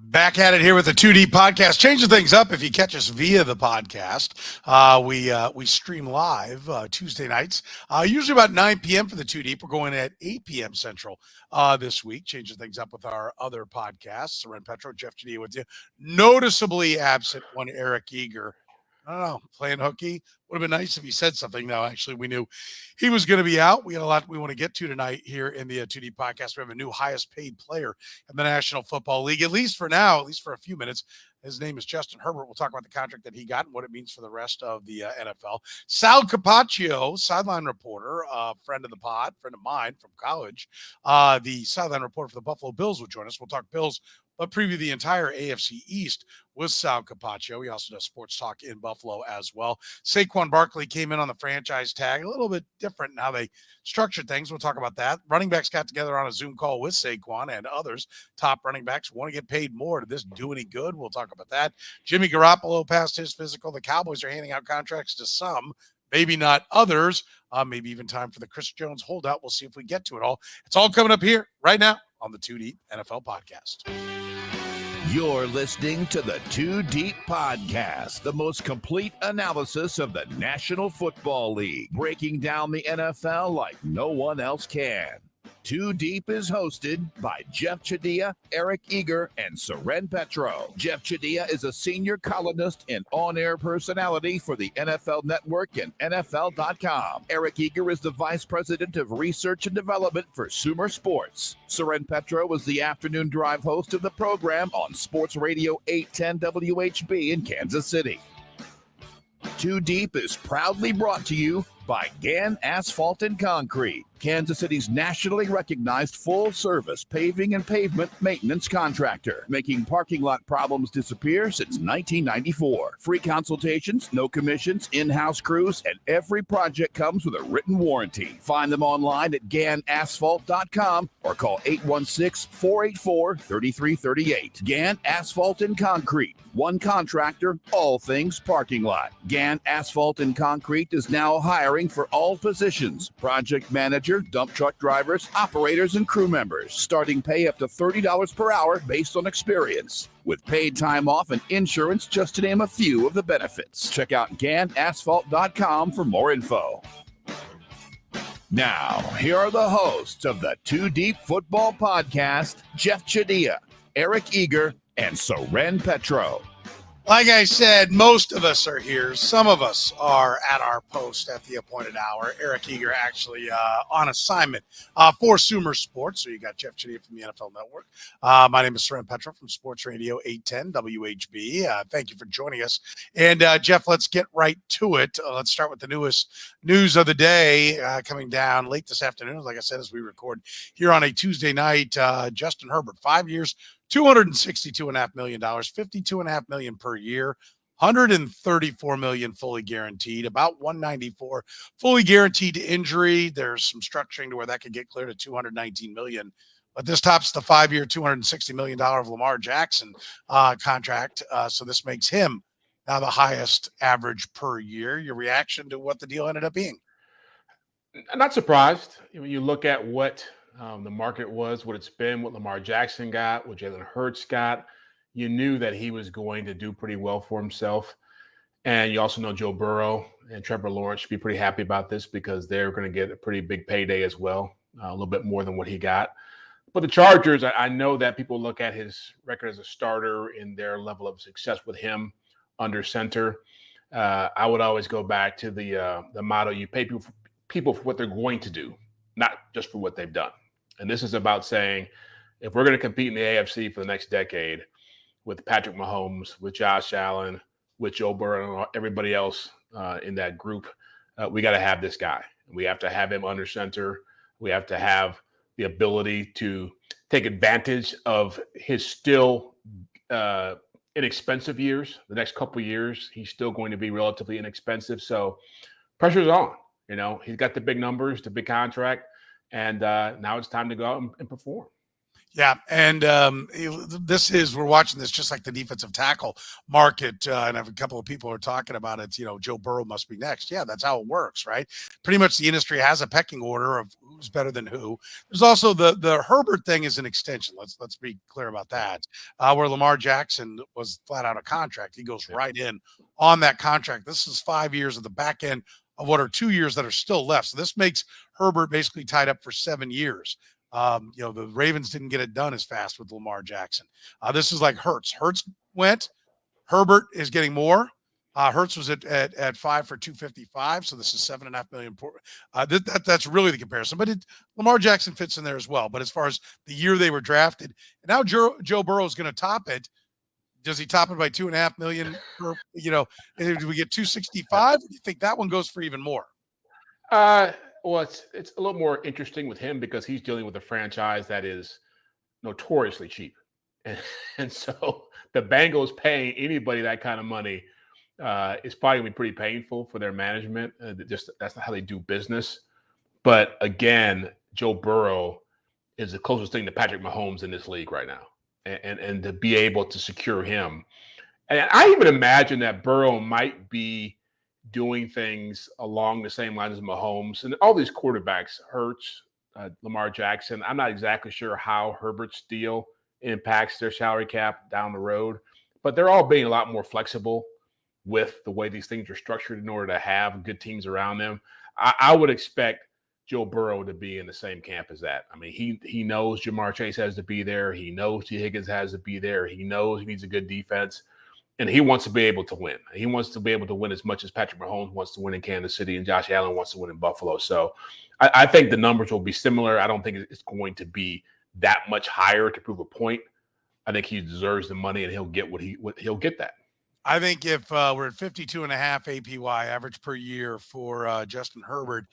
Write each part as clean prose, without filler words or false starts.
Back at it here with the 2D podcast, changing things up. If you catch us via the podcast, we stream live Tuesday nights, usually about 9 p.m. for the 2D. We're going at 8 p.m. Central this week, changing things up with our other podcasts. Soren Petro, Jeff Chadiha with you. Noticeably absent one Eric Eager. I don't know, playing hooky. Would have been nice if he said something. No, actually, we knew he was going to be out. We got a lot we want to get to tonight here in the 2D podcast. We have a new highest paid player in the National Football League, at least for now, at least for a few minutes. His name is Justin Herbert. We'll talk about the contract that he got and what it means for the rest of the NFL. Sal Capaccio, sideline reporter, friend of the pod, friend of mine from college, the sideline reporter for the Buffalo Bills will join us. We'll talk Bills, but preview the entire AFC East with Sal Capaccio. He also does sports talk in Buffalo as well. Saquon Barkley came in on the franchise tag, a little bit different in how they structured things. We'll talk about that. Running backs got together on a Zoom call with Saquon and others. Top running backs want to get paid more. Did this do any good? We'll talk about that. Jimmy Garoppolo passed his physical. The Cowboys are handing out contracts to some, maybe not others. Maybe even time for the Chris Jones holdout. We'll see if we get to it all. It's all coming up here right now on the 2D NFL podcast. You're listening to the 2 Deep Podcast, the most complete analysis of the National Football League, breaking down the NFL like no one else can. 2 Deep is hosted by Jeff Chadiha, Eric Eager, and Soren Petro. Jeff Chadiha is a senior columnist and on-air personality for the NFL Network and NFL.com. Eric Eager is the vice president of research and development for Sumer Sports. Soren Petro was the afternoon drive host of the program on Sports Radio 810 WHB in Kansas City. 2 Deep is proudly brought to you by Gann Asphalt and Concrete, Kansas City's nationally recognized full-service paving and pavement maintenance contractor, making parking lot problems disappear since 1994. Free consultations, no commissions, in-house crews, and every project comes with a written warranty. Find them online at GannAsphalt.com or call 816-484-3338. Gann Asphalt and Concrete. One contractor, all things parking lot. Gann Asphalt and Concrete is now hiring for all positions: project manager, dump truck drivers, operators, and crew members. Starting pay up to $30 per hour based on experience, with paid time off and insurance, just to name a few of the benefits. Check out GannAsphalt.com for more info. Now, here are the hosts of the 2 Deep Football Podcast, Jeff Chadiha, Eric Eager, and Soren Petro. Like I said, most of us are here. Some of us are at our post at the appointed hour. Eric Eager actually on assignment for Sumer Sports. So you got Jeff Chadiha from the NFL Network. My name is Soren Petro from Sports Radio 810 WHB. Thank you for joining us. And Jeff, let's get right to it. Let's start with the newest news of the day coming down late this afternoon. Like I said, as we record here on a Tuesday night, Justin Herbert, 5 years, $262.5 million, $52.5 million per year, $134 million fully guaranteed, about $194 fully guaranteed to injury. There's some structuring to where that could get clear to $219 million. But this tops the 5-year, $260 million of Lamar Jackson contract. So this makes him now the highest average per year. Your reaction to what the deal ended up being? I'm not surprised. When you look at what the market was, what it's been, what Lamar Jackson got, what Jalen Hurts got, you knew that he was going to do pretty well for himself. And you also know Joe Burrow and Trevor Lawrence should be pretty happy about this because they're going to get a pretty big payday as well, a little bit more than what he got. But the Chargers, I know that people look at his record as a starter in their level of success with him under center. I would always go back to the motto: you pay people for what they're going to do, not just for what they've done. And this is about saying, if we're going to compete in the AFC for the next decade with Patrick Mahomes, with Josh Allen, with Joe Burrow, and everybody else in that group, we got to have this guy. We have to have him under center. We have to have the ability to take advantage of his still inexpensive years. The next couple of years, he's still going to be relatively inexpensive. So pressure's on. You know, he's got the big numbers, the big contract. And now it's time to go out and perform. Yeah, and we're watching this just like the defensive tackle market, and I have a couple of people are talking about it. You know, Joe Burrow must be next. Yeah, that's how it works, right? Pretty much the industry has a pecking order of who's better than who. There's also the Herbert thing is an extension. Let's be clear about that. Where Lamar Jackson was flat out of contract, he goes right in on that contract. This is 5 years at the back end of what are 2 years that are still left. So this makes Herbert basically tied up for 7 years. The Ravens didn't get it done as fast with Lamar Jackson. This is like Hurts. Hurts went. Herbert is getting more. Hurts was at 5 for 255, so this is $7.5 million. That's really the comparison. But Lamar Jackson fits in there as well. But as far as the year they were drafted, and now Joe Burrow is going to top it. Does he top it by $2.5 million? Do we get 265? Or do you think that one goes for even more? Well, it's a little more interesting with him because he's dealing with a franchise that is notoriously cheap, and so the Bengals paying anybody that kind of money is probably gonna be pretty painful for their management. That's not how they do business. But again, Joe Burrow is the closest thing to Patrick Mahomes in this league right now, and to be able to secure him, and I even imagine that Burrow might be doing things along the same lines as Mahomes and all these quarterbacks, Hurts, Lamar Jackson. I'm not exactly sure how Herbert's deal impacts their salary cap down the road, but they're all being a lot more flexible with the way these things are structured in order to have good teams around them. I would expect Joe Burrow to be in the same camp as that. I mean, he knows Jamar Chase has to be there. He knows T. Higgins has to be there. He knows he needs a good defense. And he wants to be able to win. He wants to be able to win as much as Patrick Mahomes wants to win in Kansas City and Josh Allen wants to win in Buffalo. So I think the numbers will be similar. I don't think it's going to be that much higher to prove a point. I think he deserves the money and he'll get he'll get that. I think if we're at 52.5 APY average per year for Justin Herbert,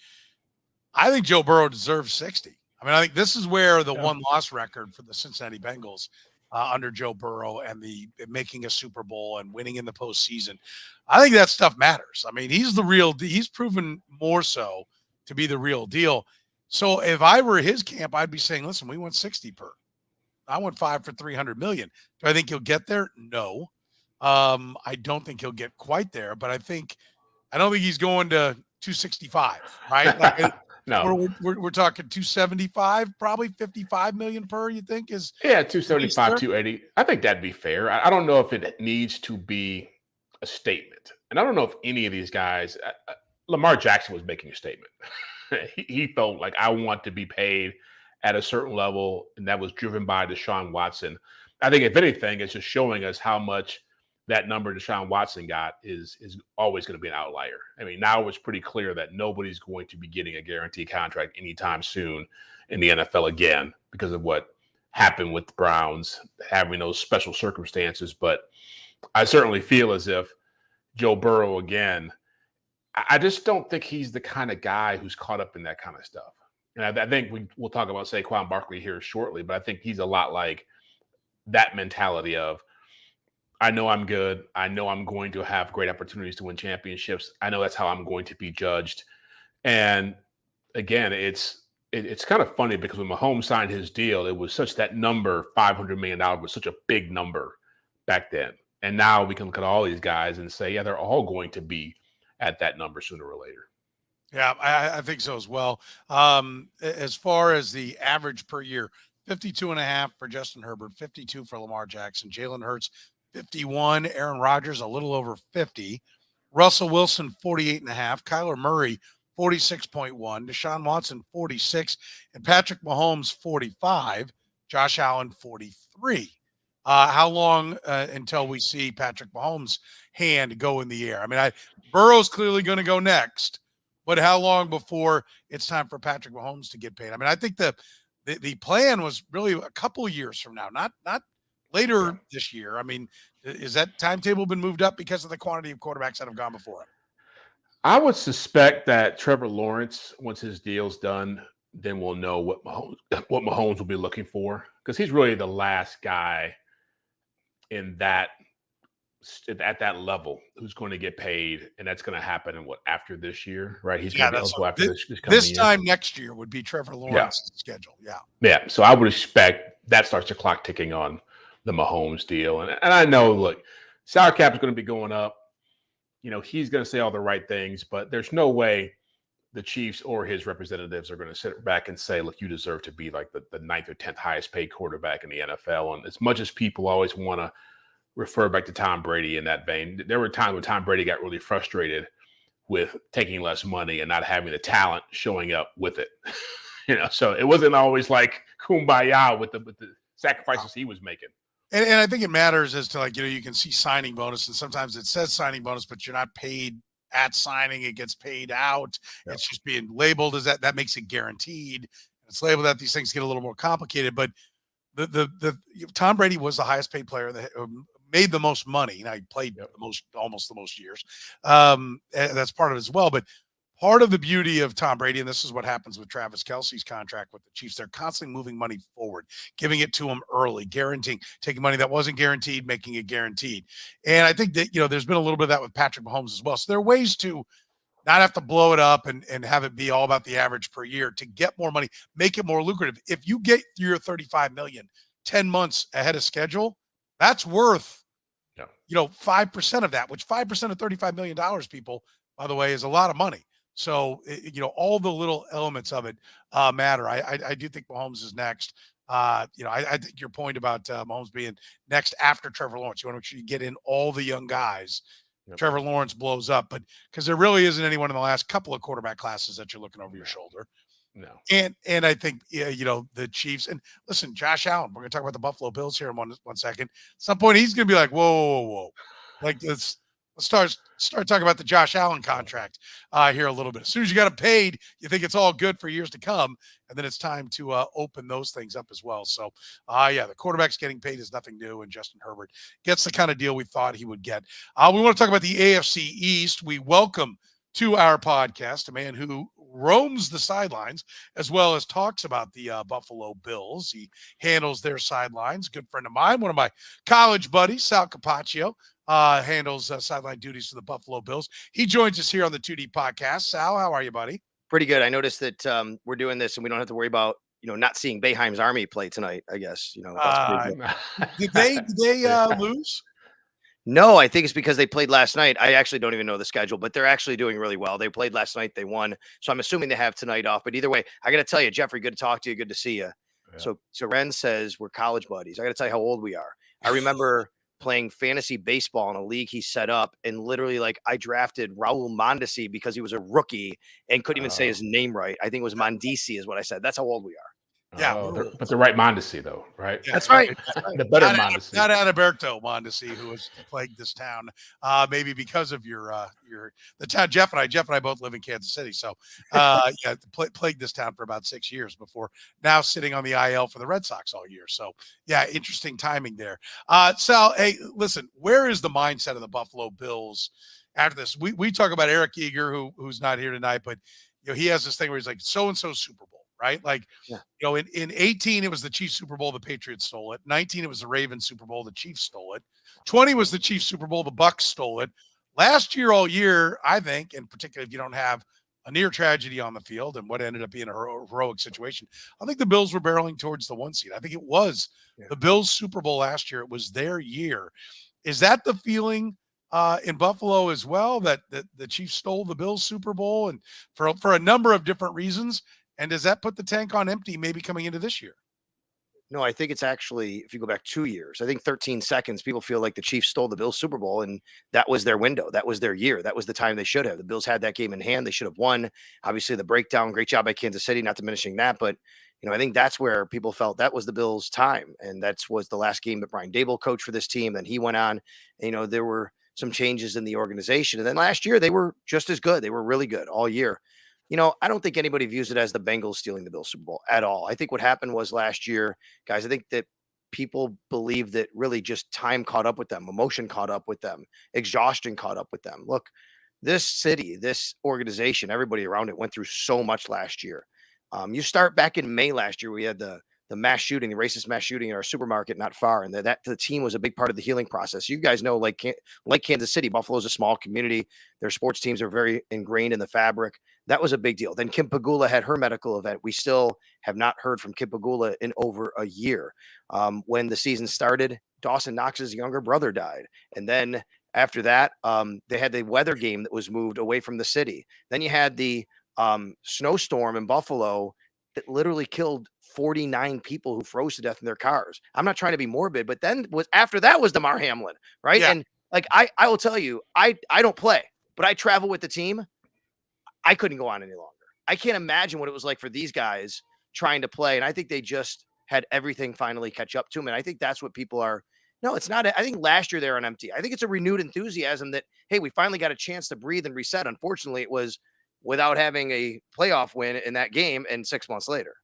I think Joe Burrow deserves 60. I mean, I think this is where the one-loss record for the Cincinnati Bengals under Joe Burrow and the making a Super Bowl and winning in the postseason. I think that stuff matters. I mean, he's proven more so to be the real deal. So if I were his camp, I'd be saying, listen, we want 60 per. I want 5 for $300 million. Do I think he'll get there? No. I don't think he'll get quite there, but I don't think he's going to 265, right? Like, no, we're talking 275, probably 55 million per. You think is 275, 280. I think that'd be fair. I don't know if it needs to be a statement, and I don't know if any of these guys. Lamar Jackson was making a statement. he felt like I want to be paid at a certain level, and that was driven by Deshaun Watson. I think if anything, it's just showing us how much that number Deshaun Watson got is always going to be an outlier. I mean, now it's pretty clear that nobody's going to be getting a guaranteed contract anytime soon in the NFL again because of what happened with the Browns having those special circumstances. But I certainly feel as if Joe Burrow, again, I just don't think he's the kind of guy who's caught up in that kind of stuff. And I think we'll talk about Saquon Barkley here shortly, but I think he's a lot like that mentality of, I know I'm good. I know I'm going to have great opportunities to win championships. I know that's how I'm going to be judged. And again, it's kind of funny because when Mahomes signed his deal, it was such that number, $500 million, was such a big number back then. And now we can look at all these guys and say, yeah, they're all going to be at that number sooner or later. Yeah, I think so as well. As far as the average per year, 52.5 for Justin Herbert, 52 for Lamar Jackson, Jalen Hurts, 51, Aaron Rodgers, a little over 50, Russell Wilson, 48.5, Kyler Murray, 46.1, Deshaun Watson, 46, and Patrick Mahomes, 45, Josh Allen, 43. How long until we see Patrick Mahomes' hand go in the air? I mean, Burrow's clearly going to go next, but how long before it's time for Patrick Mahomes to get paid? I mean, I think the plan was really a couple years from now, not later this year. I mean, is that timetable been moved up because of the quantity of quarterbacks that have gone before him? I would suspect that Trevor Lawrence, once his deal's done, then we'll know what Mahomes will be looking for, because he's really the last guy at that level who's going to get paid, and that's going to happen after this year, right? He's going to be eligible after this time next year would be Trevor Lawrence's schedule. Yeah. So I would expect that starts the clock ticking on the Mahomes deal. And I know, look, salary cap is going to be going up. You know, he's going to say all the right things, but there's no way the Chiefs or his representatives are going to sit back and say, look, you deserve to be like the ninth or 10th highest paid quarterback in the NFL. And as much as people always want to refer back to Tom Brady in that vein, there were times when Tom Brady got really frustrated with taking less money and not having the talent showing up with it. So it wasn't always like kumbaya with the sacrifices he was making. And I think it matters as to you can see signing bonus, and sometimes it says signing bonus, but you're not paid at signing. It gets paid out. Yep. It's just being labeled as that. That makes it guaranteed. It's labeled that. These things get a little more complicated. But the Tom Brady was the highest paid player that made the most money. Now he played almost the most years. That's part of it as well. But part of the beauty of Tom Brady, and this is what happens with Travis Kelce's contract with the Chiefs, they're constantly moving money forward, giving it to him early, guaranteeing, taking money that wasn't guaranteed, making it guaranteed. And I think that, there's been a little bit of that with Patrick Mahomes as well. So there are ways to not have to blow it up and have it be all about the average per year to get more money, make it more lucrative. If you get your $35 million 10 months ahead of schedule, that's worth, 5% of that, which 5% of $35 million, people, by the way, is a lot of money. So, all the little elements of it matter. I do think Mahomes is next. I think your point about Mahomes being next after Trevor Lawrence, you want to make sure you get in all the young guys. Yep. Trevor Lawrence blows up, but because there really isn't anyone in the last couple of quarterback classes that you're looking over your shoulder. No. And I think, the Chiefs, and listen, Josh Allen, we're going to talk about the Buffalo Bills here in one second. At some point, he's going to be like, whoa. Like this. Let's start talking about the Josh Allen contract here a little bit. As soon as you got it paid, you think it's all good for years to come, and then it's time to open those things up as well. So, the quarterback's getting paid is nothing new, and Justin Herbert gets the kind of deal we thought he would get. We want to talk about the AFC East. We welcome to our podcast a man who roams the sidelines as well as talks about the Buffalo Bills. He handles their sidelines. Good friend of mine, one of my college buddies, Sal Capaccio. Handles sideline duties for the Buffalo Bills. He joins us here on the 2D podcast. Sal, how are you, buddy? Pretty good. I noticed that we're doing this and we don't have to worry about, not seeing Boeheim's Army play tonight, I guess. Did they lose? No, I think it's because they played last night. I actually don't even know the schedule, but they're actually doing really well. They played last night. They won. So I'm assuming they have tonight off. But either way, I got to tell you, Jeffrey, good to talk to you. Good to see you. Yeah. So Ren says we're college buddies. I got to tell you how old we are. I remember playing fantasy baseball in a league he set up, and literally, I drafted Raul Mondesi because he was a rookie and couldn't even say his name right. I think it was Mondesi is what I said. That's how old we are. Yeah, but the right Mondesi, though, right? Yeah, that's right. The better Mondesi, not Adalberto Mondesi, who has plagued this town, maybe because of the town. Jeff and I both live in Kansas City, so plagued this town for about 6 years before now sitting on the IL for the Red Sox all year. So interesting timing there. Sal, hey, listen, where is the mindset of the Buffalo Bills after this? We talk about Eric Eager, who's not here tonight, but he has this thing where he's like so-and-so Super Bowl. Right? In 18, it was the Chiefs Super Bowl, the Patriots stole it. 19, it was the Ravens Super Bowl, the Chiefs stole it. 20 was the Chiefs Super Bowl, the Bucks stole it. Last year, all year, I think, and particularly if you don't have a near tragedy on the field and what ended up being a heroic situation, I think the Bills were barreling towards the 1 seed. I think it was the Bills Super Bowl last year. It was their year. Is that the feeling in Buffalo as well, that the Chiefs stole the Bills Super Bowl, and for a number of different reasons? And does that put the tank on empty maybe coming into this year? No, I think it's actually, if you go back 2 years, I think 13 seconds, people feel like the Chiefs stole the Bills Super Bowl, and that was their window. That was their year. That was the time they should have. The Bills had that game in hand. They should have won. Obviously, the breakdown, great job by Kansas City, not diminishing that. But, I think that's where people felt that was the Bills' time. And that was the last game that Brian Daboll coached for this team. Then he went on. There were some changes in the organization. And then last year, they were just as good. They were really good all year. I don't think anybody views it as the Bengals stealing the Bills Super Bowl at all. I think what happened was last year, guys, I think that people believe that really just time caught up with them, emotion caught up with them, exhaustion caught up with them. Look, this city, this organization, everybody around it went through so much last year. You start back in May last year, we had the mass shooting, the racist mass shooting in our supermarket not far, and that the team was a big part of the healing process. You guys know, like Kansas City, Buffalo's a small community. Their sports teams are very ingrained in the fabric. That was a big deal. Then Kim Pegula had her medical event. We still have not heard from Kim Pegula in over a year. When the season started, Dawson Knox's younger brother died. And then after that, they had the weather game that was moved away from the city. Then you had the snowstorm in Buffalo that literally killed 49 people who froze to death in their cars. I'm not trying to be morbid, but then after that was DeMar Hamlin, right? Yeah. And like I will tell you, I don't play, but I travel with the team. I couldn't go on any longer. I can't imagine what it was like for these guys trying to play. And I think they just had everything finally catch up to them. And I think that's what people are. No, it's not. I think last year they're on empty. I think it's a renewed enthusiasm that, hey, we finally got a chance to breathe and reset. Unfortunately, it was without having a playoff win in that game and 6 months later.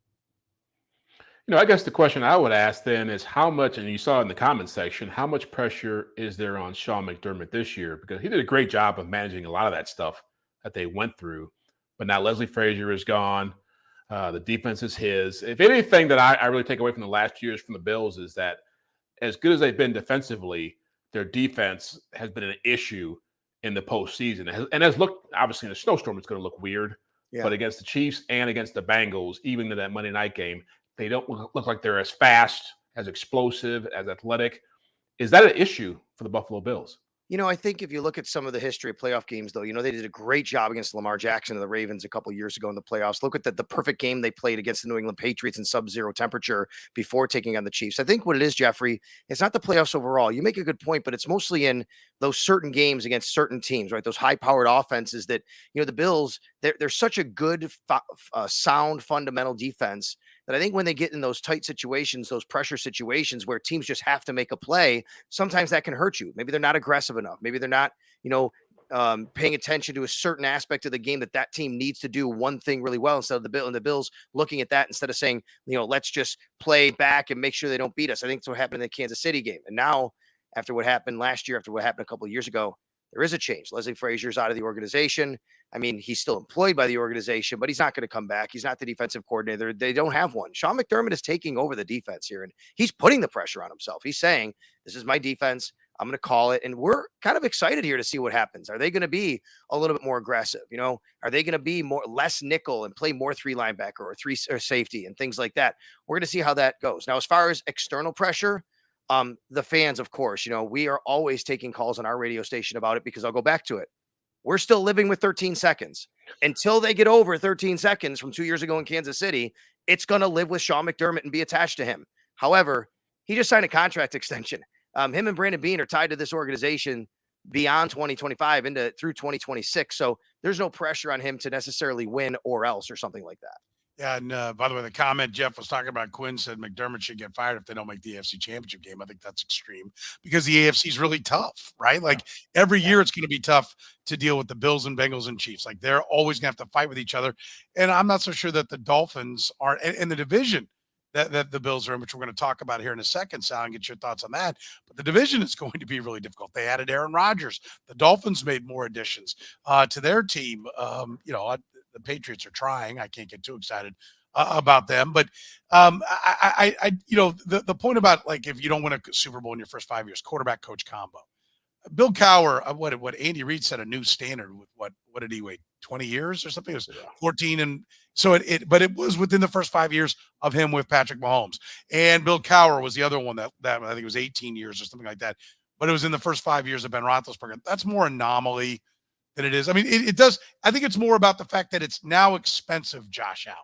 I guess the question I would ask then is how much, and you saw in the comment section, how much pressure is there on Sean McDermott this year? Because he did a great job of managing a lot of that stuff that they went through. But now Leslie Frazier is gone. The defense is his. If anything that I really take away from the last 2 years from the Bills is that as good as they've been defensively, their defense has been an issue in the postseason. And has looked, obviously in a snowstorm, it's going to look weird. Yeah. But against the Chiefs and against the Bengals, even in that Monday night game, they don't look like they're as fast, as explosive, as athletic. Is that an issue for the Buffalo Bills? I think if you look at some of the history of playoff games, though, they did a great job against Lamar Jackson and the Ravens a couple of years ago in the playoffs. Look at the perfect game they played against the New England Patriots in sub-zero temperature before taking on the Chiefs. I think what it is, Jeffrey, it's not the playoffs overall. You make a good point, but it's mostly in those certain games against certain teams, right? Those high-powered offenses that, the Bills, they're such a good, sound, fundamental defense that I think when they get in those tight situations, those pressure situations where teams just have to make a play, sometimes that can hurt you. Maybe they're not aggressive enough. Maybe they're not, paying attention to a certain aspect of the game that team needs to do one thing really well instead of the Bills looking at that instead of saying, let's just play back and make sure they don't beat us. I think that's what happened in the Kansas City game. And now after what happened last year, after what happened a couple of years ago, there is a change. Leslie Frazier's out of the organization. I mean, he's still employed by the organization, but he's not going to come back. He's not the defensive coordinator. They don't have one. Sean McDermott is taking over the defense here, and he's putting the pressure on himself. He's saying, this is my defense. I'm going to call it. And we're kind of excited here to see what happens. Are they going to be a little bit more aggressive? Are they going to be less nickel and play more 3 linebacker or 3 or safety and things like that? We're going to see how that goes. Now, as far as external pressure, the fans, of course, we are always taking calls on our radio station about it because I'll go back to it. We're still living with 13 seconds. Until they get over 13 seconds from 2 years ago in Kansas City, it's going to live with Sean McDermott and be attached to him. However, he just signed a contract extension. Him and Brandon Beane are tied to this organization beyond 2025 through 2026. So there's no pressure on him to necessarily win or else or something like that. Yeah, and by the way, the comment Jeff was talking about, Quinn said McDermott should get fired if they don't make the AFC Championship game. I think that's extreme because the AFC is really tough, right? Like every year it's going to be tough to deal with the Bills and Bengals and Chiefs. Like they're always going to have to fight with each other. And I'm not so sure that the Dolphins are in the division that the Bills are in, which we're going to talk about here in a second, Sal, and get your thoughts on that. But the division is going to be really difficult. They added Aaron Rodgers. The Dolphins made more additions to their team. The Patriots are trying. I can't get too excited about them, but the point about like if you don't win a Super Bowl in your first 5 years, quarterback coach combo. Bill Cowher, what Andy Reid set a new standard with what did he wait 20 years or something? It was 14, and so but it was within the first 5 years of him with Patrick Mahomes, and Bill Cowher was the other one that I think it was 18 years or something like that, but it was in the first 5 years of Ben Roethlisberger. That's more anomaly than it is. I mean, it does. I think it's more about the fact that it's now expensive, Josh Allen,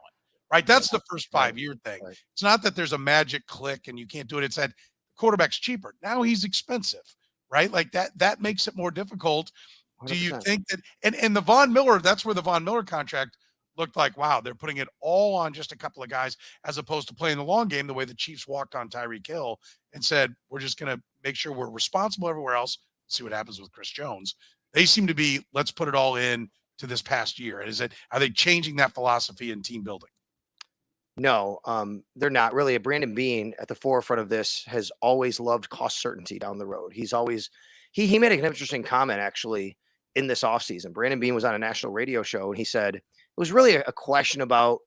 right? That's the first 5 year thing. Right. It's not that there's a magic click and you can't do it. It's that the quarterback's cheaper. Now he's expensive, right? Like that makes it more difficult. 100%. Do you think that, and the Von Miller, that's where the Von Miller contract looked like, wow, they're putting it all on just a couple of guys as opposed to playing the long game the way the Chiefs walked on Tyreek Hill and said, we're just going to make sure we're responsible everywhere else. See what happens with Chris Jones. They seem to be, let's put it all in to this past year. Are they changing that philosophy in team building? No, they're not really. Brandon Beane at the forefront of this has always loved cost certainty down the road. He's always, he made an interesting comment actually in this offseason. Brandon Beane was on a national radio show and he said, it was really a question about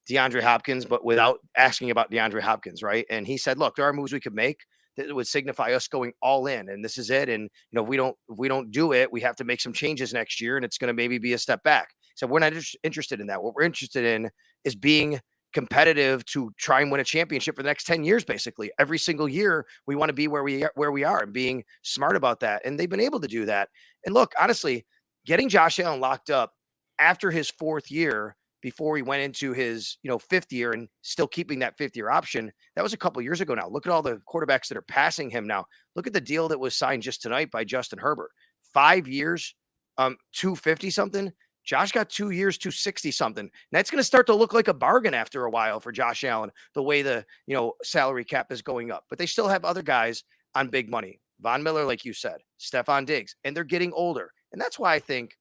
DeAndre Hopkins, but without asking about DeAndre Hopkins. Right. And he said, look, there are moves we could make that would signify us going all in, and this is it. And if we don't do it, we have to make some changes next year, and it's going to maybe be a step back. So we're not interested in that. What we're interested in is being competitive to try and win a championship for the next 10 years. Basically, every single year we want to be where we are, and being smart about that. And they've been able to do that. And look, honestly, getting Josh Allen locked up after his 4th year before he went into his, fifth year and still keeping that fifth-year option. That was a couple years ago now. Look at all the quarterbacks that are passing him now. Look at the deal that was signed just tonight by Justin Herbert. 5 years, 250 something. Josh got 2 years, 260 something. That's going to start to look like a bargain after a while for Josh Allen, the way the, salary cap is going up. But they still have other guys on big money. Von Miller, like you said, Stephon Diggs, and they're getting older. And that's why I think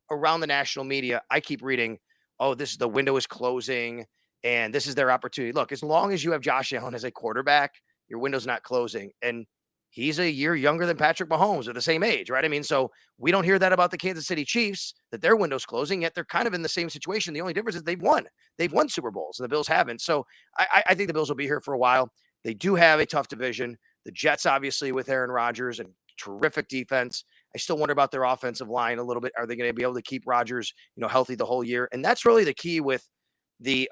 around the national media, I keep reading, oh, the window is closing and this is their opportunity. Look, as long as you have Josh Allen as a quarterback, your window's not closing. And he's a year younger than Patrick Mahomes. They're the same age, right? I mean, so we don't hear that about the Kansas City Chiefs, that their window's closing, yet they're kind of in the same situation. The only difference is they've won. They've won Super Bowls, and the Bills haven't. So I think the Bills will be here for a while. They do have a tough division. The Jets, obviously, with Aaron Rodgers and terrific defense. I still wonder about their offensive line a little bit. Are they going to be able to keep Rodgers, healthy the whole year? And that's really the key with the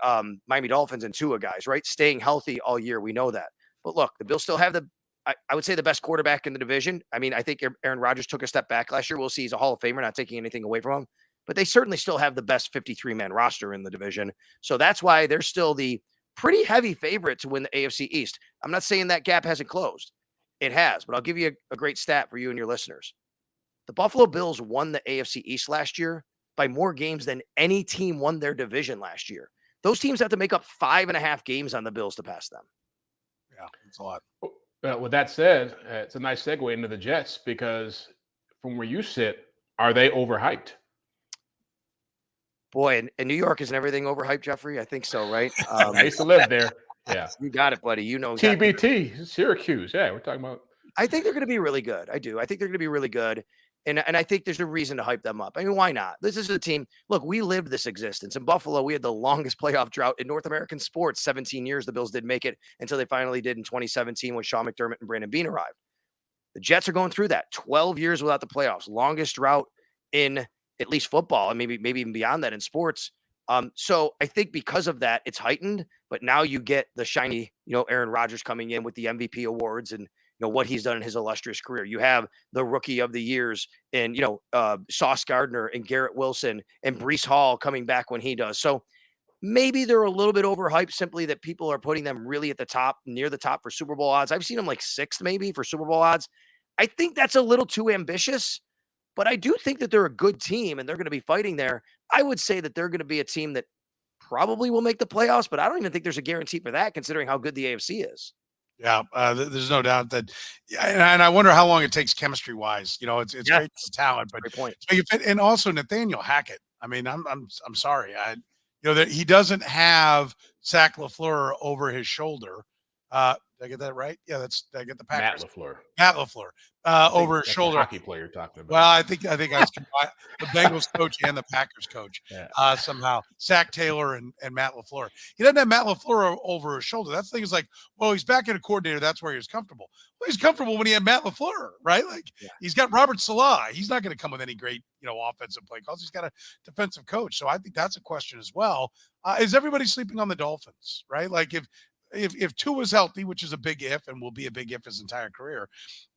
Miami Dolphins and Tua guys, right? Staying healthy all year. We know that. But look, the Bills still have I would say the best quarterback in the division. I mean, I think Aaron Rodgers took a step back last year. We'll see. He's a Hall of Famer, not taking anything away from him. But they certainly still have the best 53-man roster in the division. So that's why they're still the pretty heavy favorite to win the AFC East. I'm not saying that gap hasn't closed. It has, but I'll give you a great stat for you and your listeners. The Buffalo Bills won the AFC East last year by more games than any team won their division last year. Those teams have to make up 5.5 games on the Bills to pass them. Yeah, it's a lot. With that said, it's a nice segue into the Jets, because from where you sit, are they overhyped? Boy, and New York, isn't everything overhyped, Jeffrey? I think so, right? I used to live there. Yeah. You got it, buddy. Exactly. TBT, Syracuse. Yeah, we're talking about. I think they're going to be really good. I do. I think they're going to be really good. And I think there's a reason to hype them up. I mean, why not? This is a team. Look, we lived this existence. In Buffalo, we had the longest playoff drought in North American sports. 17 years the Bills didn't make it until they finally did in 2017 when Sean McDermott and Brandon Beane arrived. The Jets are going through that. 12 years without the playoffs. Longest drought in at least football, and maybe even beyond that in sports. So I think because of that, it's heightened. But now you get the shiny, Aaron Rodgers coming in with the MVP awards and what he's done in his illustrious career. You have the rookie of the years and, Sauce Gardner and Garrett Wilson and Breece Hall coming back when he does. So maybe they're a little bit overhyped, simply that people are putting them really at the top, near the top for Super Bowl odds. I've seen them like 6th maybe for Super Bowl odds. I think that's a little too ambitious, but I do think that they're a good team and they're going to be fighting there. I would say that they're going to be a team that probably will make the playoffs, but I don't even think there's a guarantee for that, considering how good the AFC is. Yeah, there's no doubt that, and I wonder how long it takes chemistry wise. It's great talent, but great point. And also Nathaniel Hackett. I mean, I'm sorry, that he doesn't have Zach LaFleur over his shoulder. Did I get that right? Yeah, did I get the Packers? Matt LaFleur over his shoulder. The hockey player you're talking about. Well, I think I was the Bengals coach and the Packers coach somehow. Zach Taylor and Matt LaFleur. He doesn't have Matt LaFleur over his shoulder. That's the thing is like, well, he's back in a coordinator. That's where he was comfortable. Well, he's comfortable when he had Matt LaFleur, right? Like he's got Robert Salah. He's not going to come with any great, offensive play calls. He's got a defensive coach. So I think that's a question as well. Is everybody sleeping on the Dolphins, right? Like if Tua's healthy, which is a big if and will be a big if his entire career,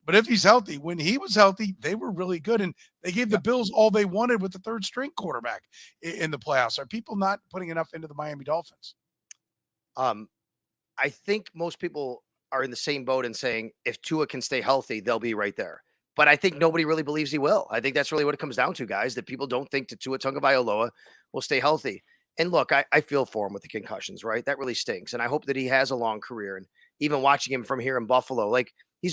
but if he's healthy, when he was healthy, they were really good, and they gave the Bills all they wanted with the third string quarterback in the playoffs. Are people not putting enough into the Miami Dolphins? I think most people are in the same boat and saying if Tua can stay healthy, they'll be right there. But I think nobody really believes he will. I think that's really what it comes down to, guys, that people don't think that Tua Tagovailoa will stay healthy. And look, I feel for him with the concussions, right? That really stinks. And I hope that he has a long career. And even watching him from here in Buffalo, like he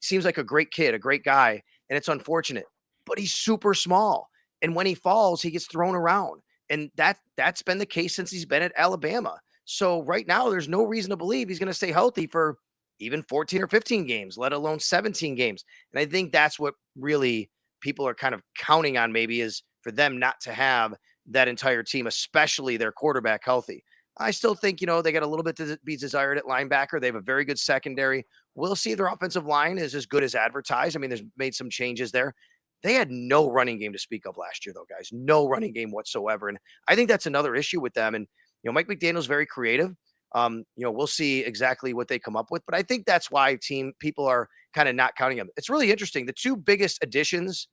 seems like a great kid, a great guy. And it's unfortunate, but he's super small. And when he falls, he gets thrown around. And that's been the case since he's been at Alabama. So right now, there's no reason to believe he's going to stay healthy for even 14 or 15 games, let alone 17 games. And I think that's what really people are kind of counting on, maybe, is for them not to have that entire team, especially their quarterback, healthy. I still think, they got a little bit to be desired at linebacker. They have a very good secondary. We'll see if their offensive line is as good as advertised. I mean, there's made some changes there. They had no running game to speak of last year, though, guys. No running game whatsoever. And I think that's another issue with them. And, Mike McDaniel's very creative. We'll see exactly what they come up with. But I think that's why people are kind of not counting them. It's really interesting. The two biggest additions,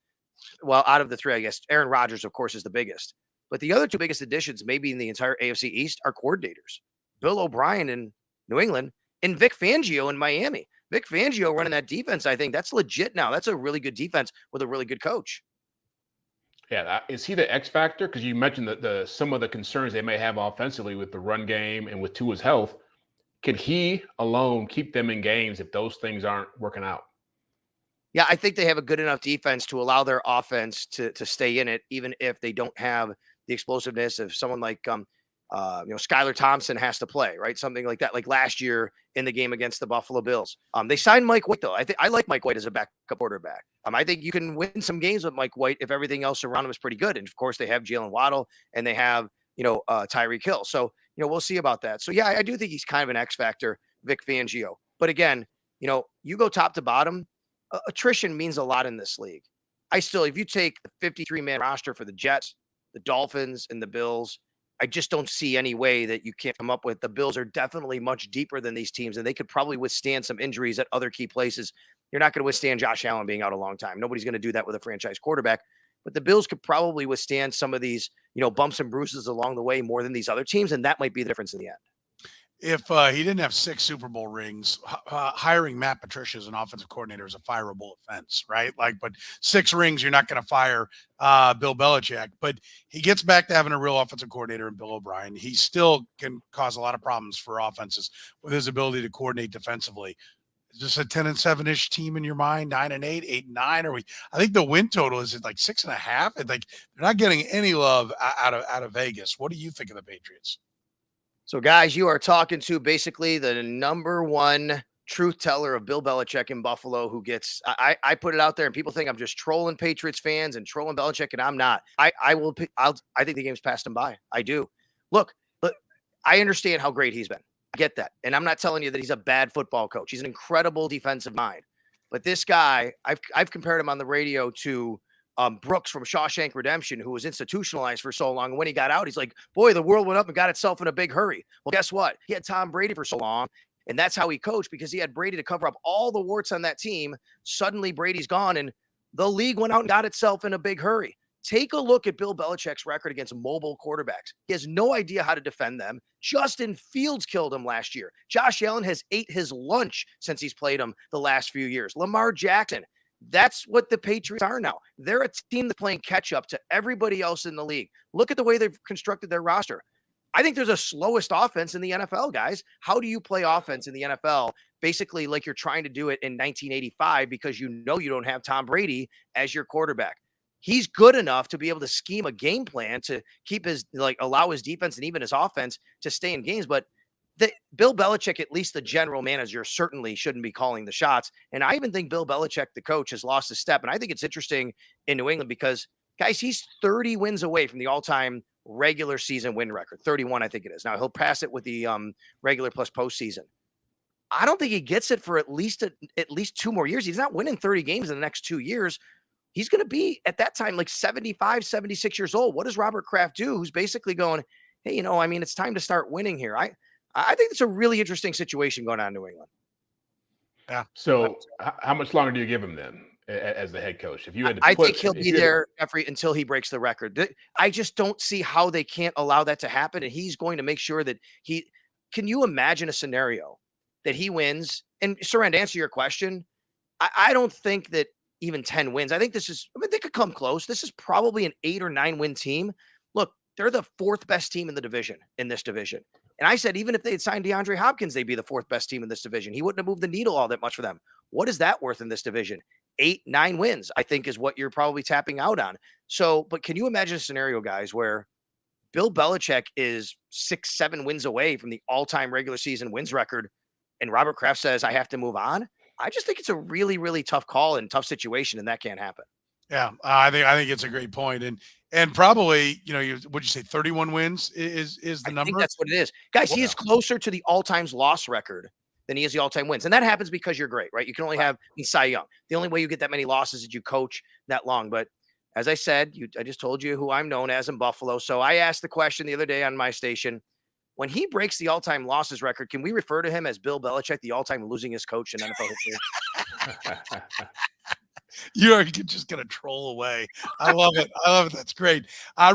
well, out of the three, I guess, Aaron Rodgers, of course, is the biggest. But the other two biggest additions, maybe in the entire AFC East, are coordinators. Bill O'Brien in New England and Vic Fangio in Miami. Vic Fangio running that defense, I think that's legit now. That's a really good defense with a really good coach. Yeah, is he the X factor? Because you mentioned the some of the concerns they may have offensively with the run game and with Tua's health. Can he alone keep them in games if those things aren't working out? Yeah, I think they have a good enough defense to allow their offense to stay in it, even if they don't have the explosiveness of someone like Skylar Thompson has to play, right? Something like that, like last year in the game against the Buffalo Bills. They signed Mike White, though. I like Mike White as a backup quarterback. I think you can win some games with Mike White if everything else around him is pretty good. And of course, they have Jalen Waddle and they have Tyreek Hill. So we'll see about that. So yeah, I do think he's kind of an X factor, Vic Fangio. But again, you go top to bottom, attrition means a lot in this league. If you take the 53-man roster for the Jets, the Dolphins, and the Bills, I just don't see any way that you can't come up with. The Bills are definitely much deeper than these teams, and they could probably withstand some injuries at other key places. You're not going to withstand Josh Allen being out a long time. Nobody's going to do that with a franchise quarterback. But the Bills could probably withstand some of these, bumps and bruises along the way more than these other teams, and that might be the difference in the end. If he didn't have 6 Super Bowl rings, hiring Matt Patricia as an offensive coordinator is a fireable offense, right? But 6 rings, you're not going to fire Bill Belichick. But he gets back to having a real offensive coordinator in Bill O'Brien. He still can cause a lot of problems for offenses with his ability to coordinate defensively. Is this a 10-7-ish team in your mind? 9-8, 8-9? I think the win total is at like 6.5. And they're not getting any love out of Vegas. What do you think of the Patriots? So, guys, you are talking to basically the number one truth teller of Bill Belichick in Buffalo, who gets I put it out there and people think I'm just trolling Patriots fans and trolling Belichick, and I'm not. I think the game's passed him by. I do. Look, I understand how great he's been. I get that. And I'm not telling you that he's a bad football coach. He's an incredible defensive mind. But this guy, I've compared him on the radio to Brooks from Shawshank Redemption, who was institutionalized for so long. And when he got out, he's like, boy, the world went up and got itself in a big hurry. Well, guess what? He had Tom Brady for so long. And that's how he coached, because he had Brady to cover up all the warts on that team. Suddenly Brady's gone and the league went out and got itself in a big hurry. Take a look at Bill Belichick's record against mobile quarterbacks. He has no idea how to defend them. Justin Fields killed him last year. Josh Allen has ate his lunch since he's played him the last few years. Lamar Jackson. That's what the Patriots are now. They're a team that's playing catch up to everybody else in the league. Look at the way they've constructed their roster. I think there's a slowest offense in the NFL, guys. How do you play offense in the NFL? Basically, like you're trying to do it in 1985 because you don't have Tom Brady as your quarterback. He's good enough to be able to scheme a game plan to keep allow his defense and even his offense to stay in games. But Bill Belichick, at least the general manager, certainly shouldn't be calling the shots. And I even think Bill Belichick, the coach, has lost a step. And I think it's interesting in New England because, guys, he's 30 wins away from the all-time regular season win record. 31, I think it is. Now, he'll pass it with the regular plus postseason. I don't think he gets it for at least 2 more years. He's not winning 30 games in the next 2 years. He's going to be, at that time, like 75, 76 years old. What does Robert Kraft do? Who's basically going, hey, it's time to start winning here. I think it's a really interesting situation going on in New England. Yeah. So how much longer do you give him then as the head coach? If you had to I think he'll be there, Jeffrey, until he breaks the record. I just don't see how they can't allow that to happen. And he's going to make sure that can you imagine a scenario that he wins? And Soren, to answer your question, I don't think that even 10 wins. I think they could come close. This is probably an 8 or 9 win team. Look, they're the 4th best team in this division. And I said, even if they had signed DeAndre Hopkins, they'd be the 4th best team in this division. He wouldn't have moved the needle all that much for them. What is that worth in this division? 8, 9 wins, I think, is what you're probably tapping out on. So, but can you imagine a scenario, guys, where Bill Belichick is 6, 7 wins away from the all-time regular season wins record, and Robert Kraft says, I have to move on? I just think it's a really, really tough call and tough situation, and that can't happen. Yeah, I think it's a great point. And probably, would you say 31 wins is the number? I think that's what it is. Guys, he is closer to the all-time loss record than he is the all-time wins. And that happens because you're great, right? You can only have Cy Young. The only way you get that many losses is you coach that long. But as I said, I just told you who I'm known as in Buffalo. So I asked the question the other day on my station, when he breaks the all-time losses record, can we refer to him as Bill Belichick, the all-time losingest coach in NFL history? You're just going to troll away. I love it. I love it. That's great.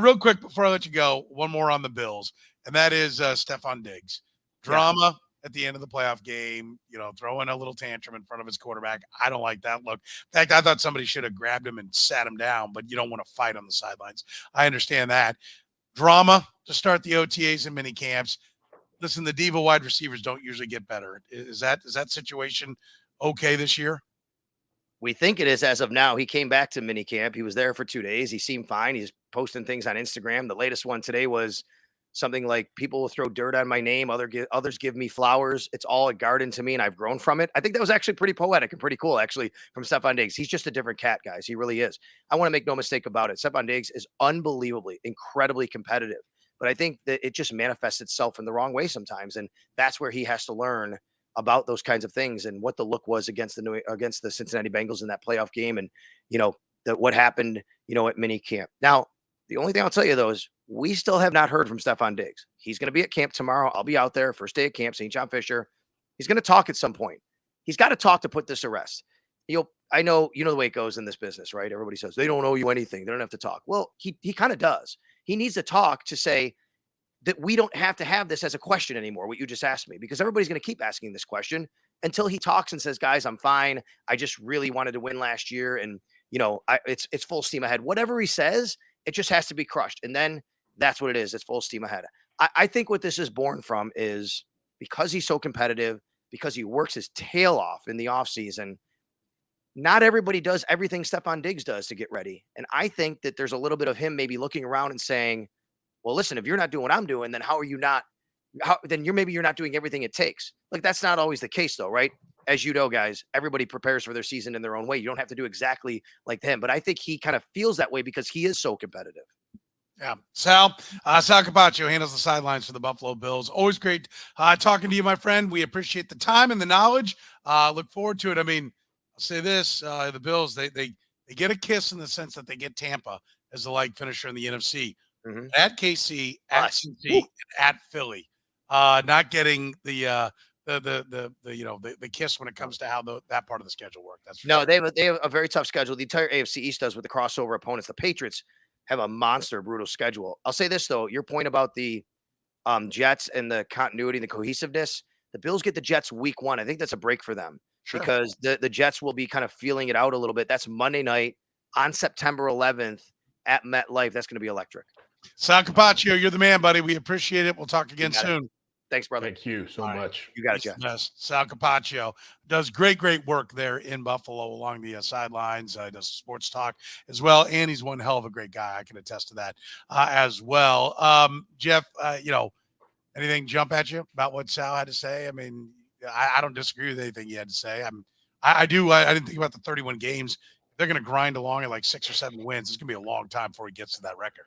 Real quick before I let you go, one more on the Bills, and that is Stephon Diggs. Drama at the end of the playoff game, throwing a little tantrum in front of his quarterback. I don't like that look. In fact, I thought somebody should have grabbed him and sat him down, but you don't want to fight on the sidelines. I understand that. Drama to start the OTAs and mini camps. Listen, the diva wide receivers don't usually get better. Is that situation okay this year? We think it is as of now. He came back to minicamp. He was there for 2 days. He seemed fine. He's posting things on Instagram. The latest one today was something like, people will throw dirt on my name. Others give me flowers. It's all a garden to me, and I've grown from it. I think that was actually pretty poetic and pretty cool, actually, from Stephon Diggs. He's just a different cat, guys. He really is. I want to make no mistake about it. Stephon Diggs is unbelievably, incredibly competitive. But I think that it just manifests itself in the wrong way sometimes. And that's where he has to learn about those kinds of things and what the look was against the Cincinnati Bengals in that playoff game. And, what happened, at mini camp. Now, the only thing I'll tell you though, is we still have not heard from Stephon Diggs. He's going to be at camp tomorrow. I'll be out there first day of camp, St. John Fisher. He's going to talk at some point. He's got to talk to put this to rest. I know, the way it goes in this business, right? Everybody says they don't owe you anything. They don't have to talk. Well, he kind of does. He needs to talk to say that we don't have to have this as a question anymore, what you just asked me, because everybody's going to keep asking this question until he talks and says, guys, I'm fine. I just really wanted to win last year. And, it's full steam ahead. Whatever he says, it just has to be crushed. And then that's what it is. It's full steam ahead. I think what this is born from is because he's so competitive, because he works his tail off in the offseason. Not everybody does everything Stephon Diggs does to get ready. And I think that there's a little bit of him maybe looking around and saying, well, listen, if you're not doing what I'm doing, then then you're not doing everything it takes. Like, that's not always the case though, right? As you know, guys, everybody prepares for their season in their own way. You don't have to do exactly like him, but I think he kind of feels that way because he is so competitive. Yeah. Sal Capaccio handles the sidelines for the Buffalo Bills. Always great talking to you, my friend. We appreciate the time and the knowledge. Look forward to it. I mean, I'll say this, the Bills, they get a kiss in the sense that they get Tampa as the leg finisher in the NFC. Mm-hmm. At KC, at Cincy, and at Philly, not getting the kiss when it comes to how that part of the schedule works. That's no, sure. They have a very tough schedule. The entire AFC East does with the crossover opponents. The Patriots have a monster, brutal schedule. I'll say this though, your point about the Jets and the continuity and the cohesiveness. The Bills get the Jets week 1. I think that's a break for them because the Jets will be kind of feeling it out a little bit. That's Monday night on September 11th at MetLife. That's going to be electric. Sal Capaccio, you're the man, buddy. We appreciate it. We'll talk again soon. Thanks, brother. Thank you so much. You got it, Jeff. Sal Capaccio does great work there in Buffalo along the sidelines. Does sports talk as well, and he's one hell of a great guy. I can attest to that as well. Jeff, anything jump at you about what Sal had to say? I mean, I don't disagree with anything he had to say. I didn't think about the 31 games. They're going to grind along at like 6 or 7 wins. It's going to be a long time before he gets to that record.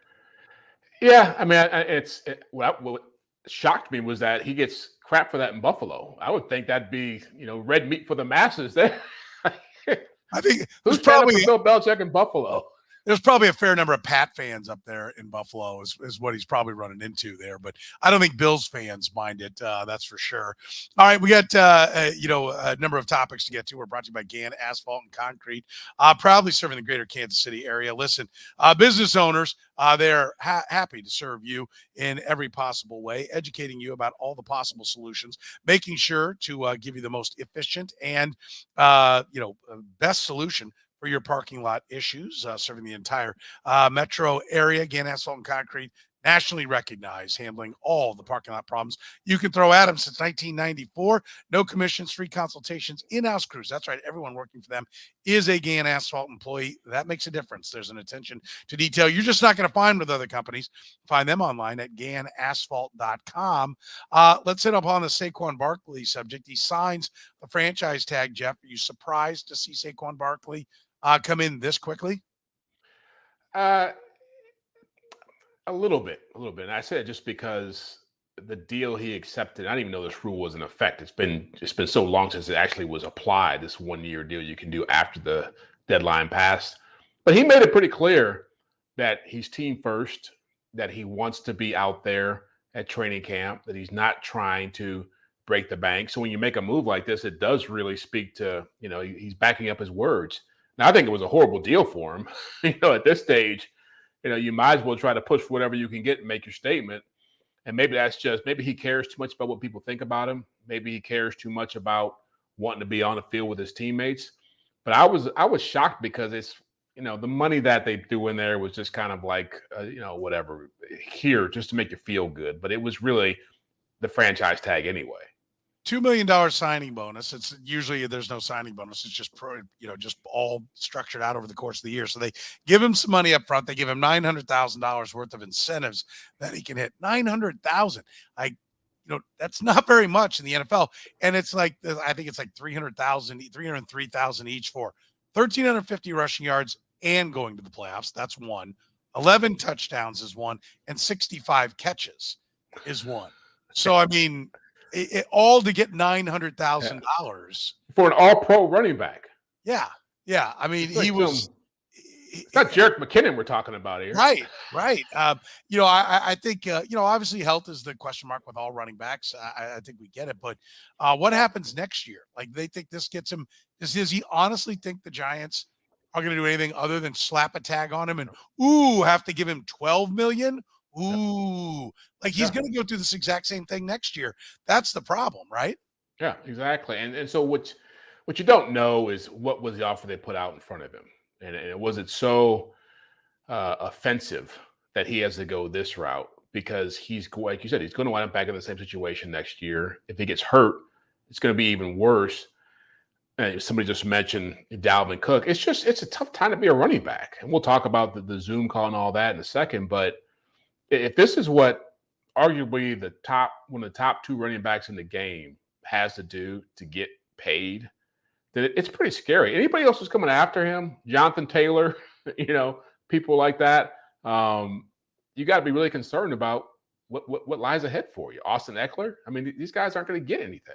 Yeah, I mean, what shocked me was that he gets crap for that in Buffalo. I would think that'd be, red meat for the masses there. I think who's probably Bill Belichick in Buffalo. There's probably a fair number of Pat fans up there in Buffalo is what he's probably running into there, but I don't think Bills fans mind it. That's for sure. All right. We got, a number of topics to get to. We're brought to you by GAN Asphalt and Concrete, proudly serving the greater Kansas City area. Listen, business owners, they're happy to serve you in every possible way, educating you about all the possible solutions, making sure to give you the most efficient and, best solution for your parking lot issues, serving the entire metro area. GAN Asphalt and Concrete, nationally recognized, handling all the parking lot problems you can throw at them since 1994. No commissions, free consultations, in-house crews. That's right. Everyone working for them is a GAN Asphalt employee. That makes a difference. There's an attention to detail you're just not going to find with other companies. Find them online at ganasphalt.com. Let's hit up on the Saquon Barkley subject. He signs the franchise tag. Jeff, are you surprised to see Saquon Barkley come in this quickly? A little bit. And I said just because the deal he accepted, I didn't even know this rule was in effect. It's been so long since it actually was applied, this 1-year deal you can do after the deadline passed. But he made it pretty clear that he's team first, that he wants to be out there at training camp, that he's not trying to break the bank. So when you make a move like this, it does really speak to, he's backing up his words. Now, I think it was a horrible deal for him. At this stage, you might as well try to push for whatever you can get and make your statement. And maybe maybe he cares too much about what people think about him. Maybe he cares too much about wanting to be on the field with his teammates. But I was shocked because it's, the money that they threw in there was just kind of like, whatever, here just to make you feel good. But it was really the franchise tag anyway. $2 million signing bonus. It's usually there's no signing bonus. It's just just all structured out over the course of the year. So they give him some money up front. They give him $900,000 worth of incentives that he can hit. $900,000. That's not very much in the NFL. And it's like, I think it's like 303,000 each for 1,350 rushing yards and going to the playoffs. That's one. 11 touchdowns is one, and 65 catches is one. So I mean, it all to get $900,000 for an all-pro running back. Yeah. I mean, he was. It's not Jerick McKinnon we're talking about here. Right. I think obviously health is the question mark with all running backs. I think we get it, but what happens next year? Like, they think this gets him. Does he honestly think the Giants are going to do anything other than slap a tag on him and have to give him $12 million? Like he's going to go through this exact same thing next year. That's the problem, right? Yeah, exactly. And so what you don't know is what was the offer they put out in front of him, and was it so offensive that he has to go this route because he's, like you said, he's going to wind up back in the same situation next year. If he gets hurt, it's going to be even worse. And somebody just mentioned Dalvin Cook. It's a tough time to be a running back, and we'll talk about the Zoom call and all that in a second, but if this is what arguably one of the top two running backs in the game has to do to get paid, then it's pretty scary. Anybody else who's coming after him, Jonathan Taylor, people like that, you got to be really concerned about what lies ahead for you. Austin Eckler. I mean, these guys aren't going to get anything.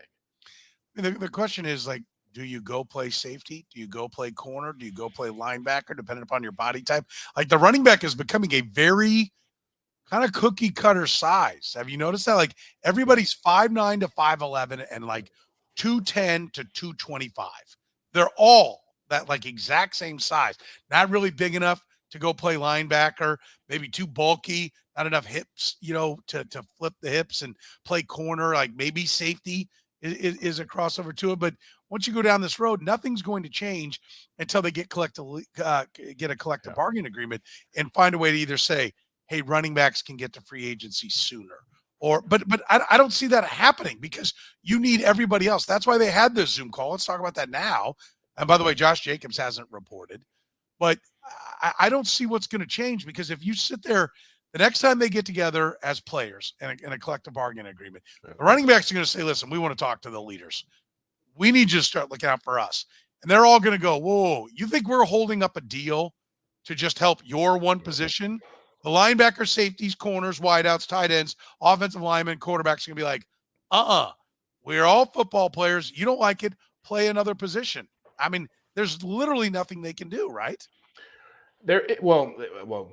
The question is, like, do you go play safety? Do you go play corner? Do you go play linebacker, depending upon your body type? Like, the running back is becoming a very kind of cookie cutter size. Have you noticed that? Like, everybody's 5'9" to 5'11" and like 210 to 225. They're all that like exact same size. Not really big enough to go play linebacker, maybe too bulky, not enough hips, to flip the hips and play corner. Like, maybe safety is a crossover to it. But once you go down this road, nothing's going to change until they get a collective bargaining agreement and find a way to either say, hey, running backs can get to free agency sooner. But I don't see that happening because you need everybody else. That's why they had this Zoom call. Let's talk about that now. And by the way, Josh Jacobs hasn't reported. But I don't see what's going to change, because if you sit there, the next time they get together as players in a collective bargaining agreement, the running backs are going to say, listen, we want to talk to the leaders. We need you to start looking out for us. And they're all going to go, whoa, you think we're holding up a deal to just help your one position? The linebacker, safeties, corners, wideouts, tight ends, offensive linemen, quarterbacks are going to be like, we're all football players. You don't like it, play another position. I mean, there's literally nothing they can do, right? Well,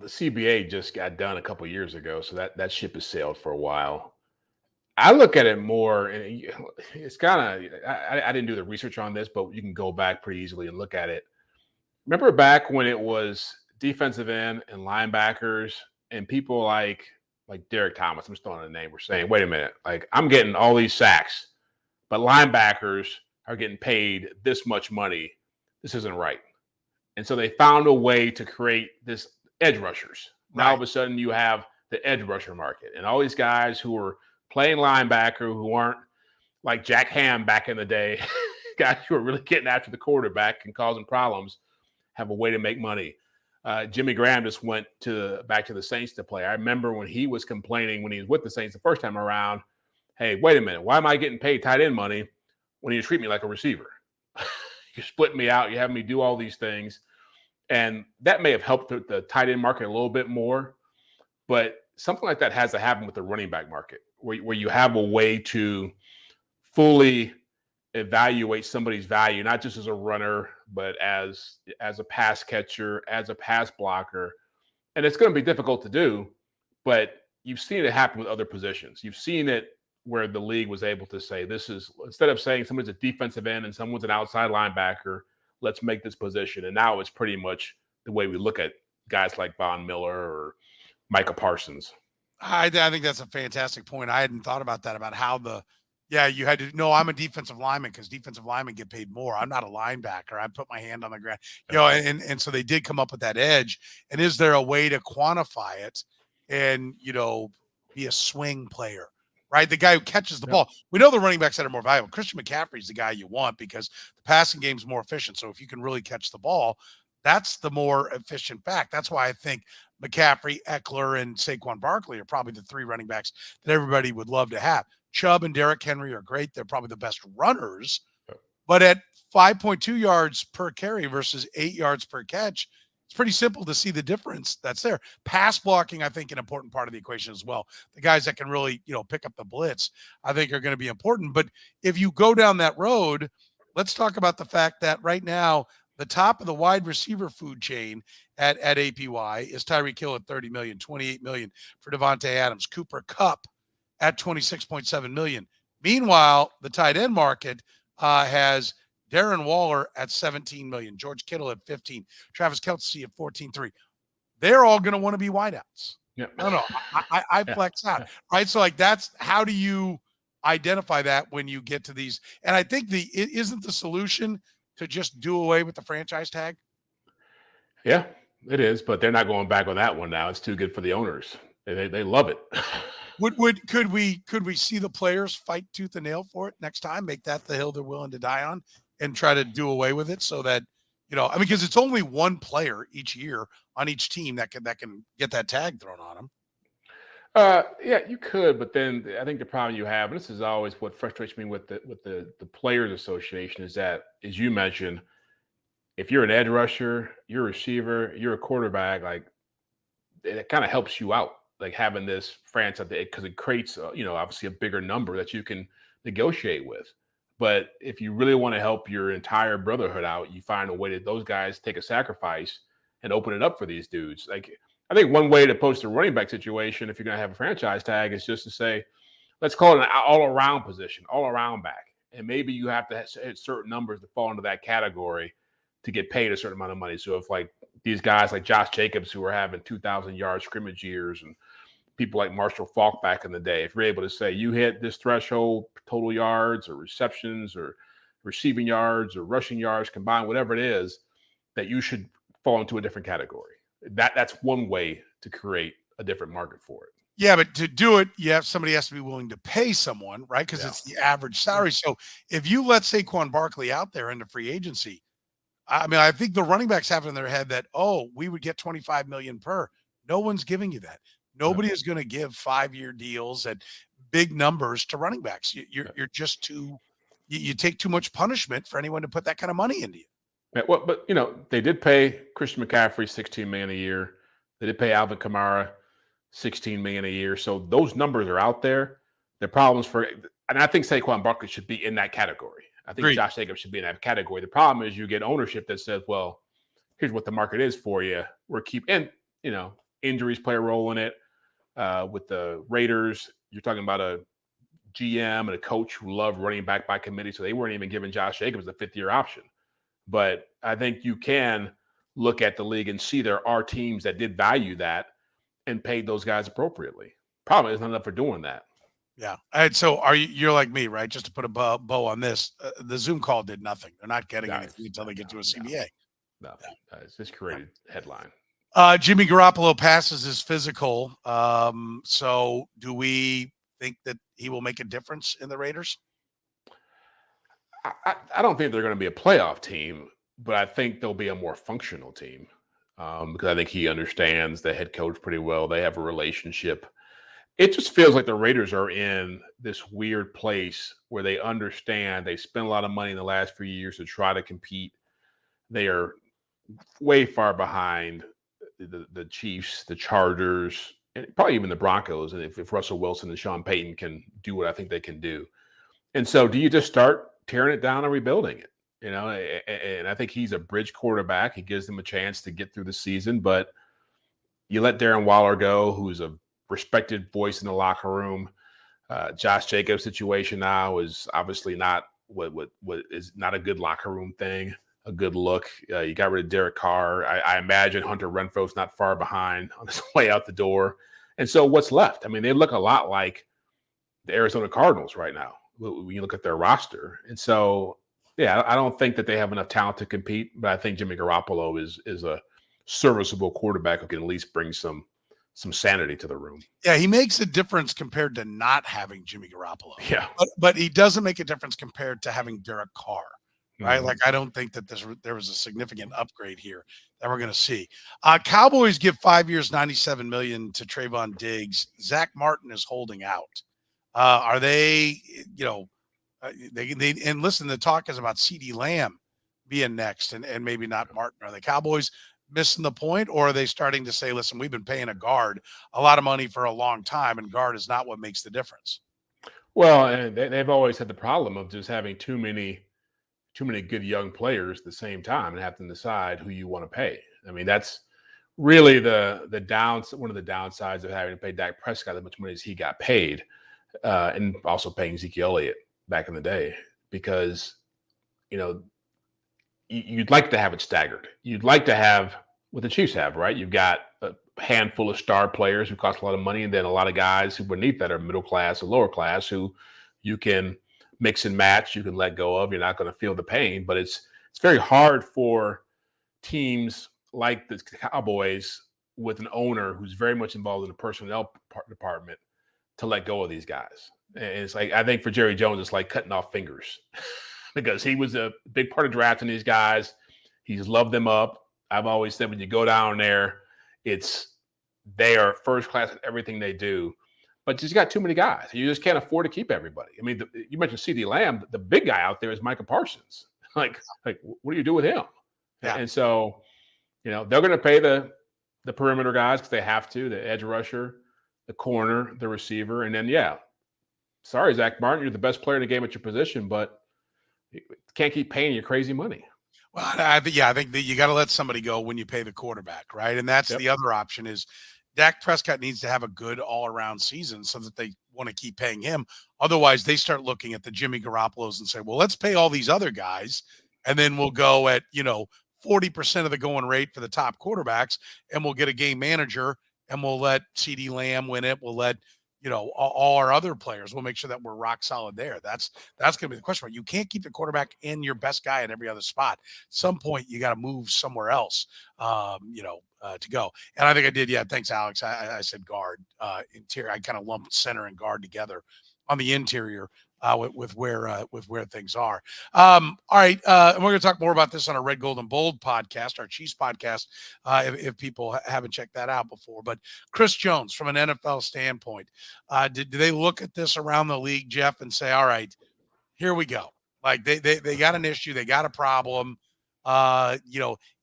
the CBA just got done a couple of years ago, so that ship has sailed for a while. I look at it more, and it's kind of, I didn't do the research on this, but you can go back pretty easily and look at it. Remember back when it was defensive end and linebackers and people like Derek Thomas, I'm just throwing a name, were saying, wait a minute, like, I'm getting all these sacks, but linebackers are getting paid this much money. This isn't right. And so they found a way to create this edge rushers. Now, all of a sudden, you have the edge rusher market, and all these guys who are playing linebacker who aren't like Jack Ham back in the day, guys who are really getting after the quarterback and causing problems, have a way to make money. Jimmy Graham just went back to the Saints to play. I remember when he was complaining when he was with the Saints the first time around, hey, wait a minute, why am I getting paid tight end money when you treat me like a receiver? You're splitting me out. You have me do all these things. And that may have helped the tight end market a little bit more. But something like that has to happen with the running back market, where you have a way to fully evaluate somebody's value, not just as a runner, but as a pass catcher, as a pass blocker. And it's going to be difficult to do, but you've seen it happen with other positions. You've seen it where the league was able to say, this is, instead of saying someone's a defensive end and someone's an outside linebacker, let's make this position. And now it's pretty much the way we look at guys like Von Miller or Micah Parsons. I think that's a fantastic point. I hadn't thought about that, about how you had to know I'm a defensive lineman because defensive linemen get paid more. I'm not a linebacker. I put my hand on the ground, and so they did come up with that edge. And is there a way to quantify it and, be a swing player, right? The guy who catches the ball. We know the running backs that are more valuable. Christian McCaffrey's the guy you want because the passing game's more efficient. So if you can really catch the ball, that's the more efficient back. That's why I think McCaffrey, Eckler, and Saquon Barkley are probably the three running backs that everybody would love to have. Chubb and Derrick Henry are great. They're probably the best runners. But at 5.2 yards per carry versus 8 yards per catch, it's pretty simple to see the difference that's there. Pass blocking, I think, an important part of the equation as well. The guys that can really, pick up the blitz, I think are going to be important. But if you go down that road, let's talk about the fact that right now, the top of the wide receiver food chain at APY is Tyreek Hill at $30 million, $28 million for Devontae Adams, Cooper Kupp at $26.7 million. Meanwhile, the tight end market has Darren Waller at $17 million, George Kittle at $15 million, Travis Kelce at $14.3 million. They're all going to want to be wideouts. Yeah. No, I flex out, right? So that's how do you identify that when you get to these? And I think isn't the solution to just do away with the franchise tag? Yeah, it is, but they're not going back on that one now. It's too good for the owners. They love it. Could we see the players fight tooth and nail for it next time? Make that the hill they're willing to die on, and try to do away with it so that because it's only one player each year on each team that can get that tag thrown on them. Yeah, you could, but then I think the problem you have, and this is always what frustrates me with the Players Association, is that, as you mentioned, if you're an edge rusher, you're a receiver, you're a quarterback, like it kind of helps you out, like having this franchise, because it creates, obviously a bigger number that you can negotiate with. But if you really want to help your entire brotherhood out, you find a way that those guys take a sacrifice and open it up for these dudes. Like, I think one way to post a running back situation, if you're going to have a franchise tag, is just to say, let's call it an all-around position, all-around back. And maybe you have to hit certain numbers to fall into that category to get paid a certain amount of money. So if like these guys like Josh Jacobs, who are having 2,000-yard scrimmage years, and people like Marshall Faulk back in the day, if you're able to say you hit this threshold, total yards or receptions or receiving yards or rushing yards combined, whatever it is, that you should fall into a different category. That's one way to create a different market for it. Yeah, but to do it, somebody has to be willing to pay someone, right? Because it's the average salary. So if you let Saquon Barkley out there into free agency, I think the running backs have it in their head that, we would get $25 million per. No one's giving you that. Nobody is going to give 5-year deals at big numbers to running backs. You're just you take too much punishment for anyone to put that kind of money into you. Yeah, well, but they did pay Christian McCaffrey $16 million a year. They did pay Alvin Kamara $16 million a year. So those numbers are out there. The problems and I think Saquon Barkley should be in that category. I think Josh Jacobs should be in that category. The problem is you get ownership that says, well, here's what the market is for you. Injuries play a role in it. With the Raiders, you're talking about a GM and a coach who love running back by committee, so they weren't even giving Josh Jacobs a 5th-year option. But I think you can look at the league and see there are teams that did value that and paid those guys appropriately. Problem is not enough for doing that. Yeah. And so you're like me, right? Just to put a bow on this, the Zoom call did nothing. They're not getting anything until they get to a CBA. Nothing. It's just created headline. Jimmy Garoppolo passes his physical. So do we think that he will make a difference in the Raiders? I don't think they're going to be a playoff team, but I think they'll be a more functional team because I think he understands the head coach pretty well. They have a relationship. It just feels like the Raiders are in this weird place where they understand they spent a lot of money in the last few years to try to compete. They are way far behind the Chiefs, the Chargers, and probably even the Broncos. And if Russell Wilson and Sean Payton can do what I think they can do. And so do you just start tearing it down and rebuilding it? And I think he's a bridge quarterback. He gives them a chance to get through the season, but you let Darren Waller go, who's a respected voice in the locker room. Josh Jacobs' situation now is obviously not what is not a good locker room thing. a good look. You got rid of Derek Carr. I imagine Hunter Renfro's not far behind on his way out the door. And so what's left? I mean, they look a lot like the Arizona Cardinals right now when you look at their roster. And so, yeah, I don't think that they have enough talent to compete, but I think Jimmy Garoppolo is a serviceable quarterback who can at least bring some sanity to the room. Yeah, he makes a difference compared to not having Jimmy Garoppolo. Yeah. But he doesn't make a difference compared to having Derek Carr, right? Mhm. Like, I don't think that there was a significant upgrade here that we're going to see. Cowboys give 5 years, $97 million to Trayvon Diggs. Zach Martin is holding out. Are they, they and listen, the talk is about CeeDee Lamb being next and maybe not Martin. Are the Cowboys missing the point, or are they starting to say, listen, we've been paying a guard a lot of money for a long time, and guard is not what makes the difference? Well, and they've always had the problem of just having too many good young players at the same time and have to decide who you want to pay. I mean, that's really one of the downsides of having to pay Dak Prescott as much money as he got paid, and also paying Ezekiel Elliott back in the day, because you'd like to have it staggered. You'd like to have what the Chiefs have, right? You've got a handful of star players who cost a lot of money, and then a lot of guys who beneath that are middle class or lower class who you can mix and match, you can let go of. You're not going to feel the pain, but it's very hard for teams like the Cowboys with an owner who's very much involved in the personnel department to let go of these guys. And it's like, I think for Jerry Jones, it's like cutting off fingers because he was a big part of drafting these guys. He's loved them up. I've always said when you go down there, they are first class at everything they do, but you just got too many guys. You just can't afford to keep everybody. I mean, you mentioned CeeDee Lamb. The big guy out there is Micah Parsons. Like, what do you do with him? Yeah. And so, they're going to pay the perimeter guys because they have to, the edge rusher, the corner, the receiver, and then, sorry, Zach Martin, you're the best player in the game at your position, but you can't keep paying you crazy money. Well, I think that you got to let somebody go when you pay the quarterback, right? And that's the other option is Dak Prescott needs to have a good all-around season so that they want to keep paying him. Otherwise, they start looking at the Jimmy Garoppolos and say, well, let's pay all these other guys, and then we'll go at, 40% of the going rate for the top quarterbacks, and we'll get a game manager, and we'll let CeeDee Lamb win it. We'll let all our other players. We'll make sure that we're rock solid there. That's going to be the question. You can't keep the quarterback and your best guy at every other spot. At some point, you got to move somewhere else, to go. And I think I did. Yeah. Thanks, Alex. I said guard, interior. I kind of lumped center and guard together on the interior. With where things are. All right. And we're going to talk more about this on our Red, Gold, and Bold podcast, our Chiefs podcast, if people haven't checked that out before. But Chris Jones, from an NFL standpoint, do they look at this around the league, Jeff, and say, all right, here we go. Like they got an issue. They got a problem.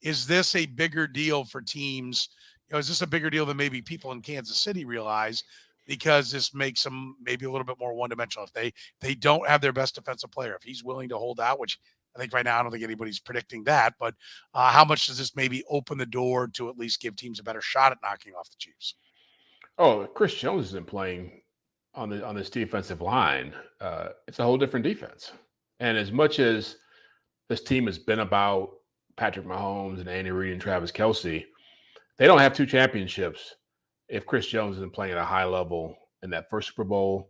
Is this a bigger deal for teams? Is this a bigger deal than maybe people in Kansas City realize? Because this makes them maybe a little bit more one-dimensional. If they don't have their best defensive player, if he's willing to hold out, which I think right now I don't think anybody's predicting that, but how much does this maybe open the door to at least give teams a better shot at knocking off the Chiefs? Oh, Chris Jones isn't playing on this defensive line. It's a whole different defense. And as much as this team has been about Patrick Mahomes and Andy Reid and Travis Kelce, they don't have two championships if Chris Jones isn't playing at a high level in that first Super Bowl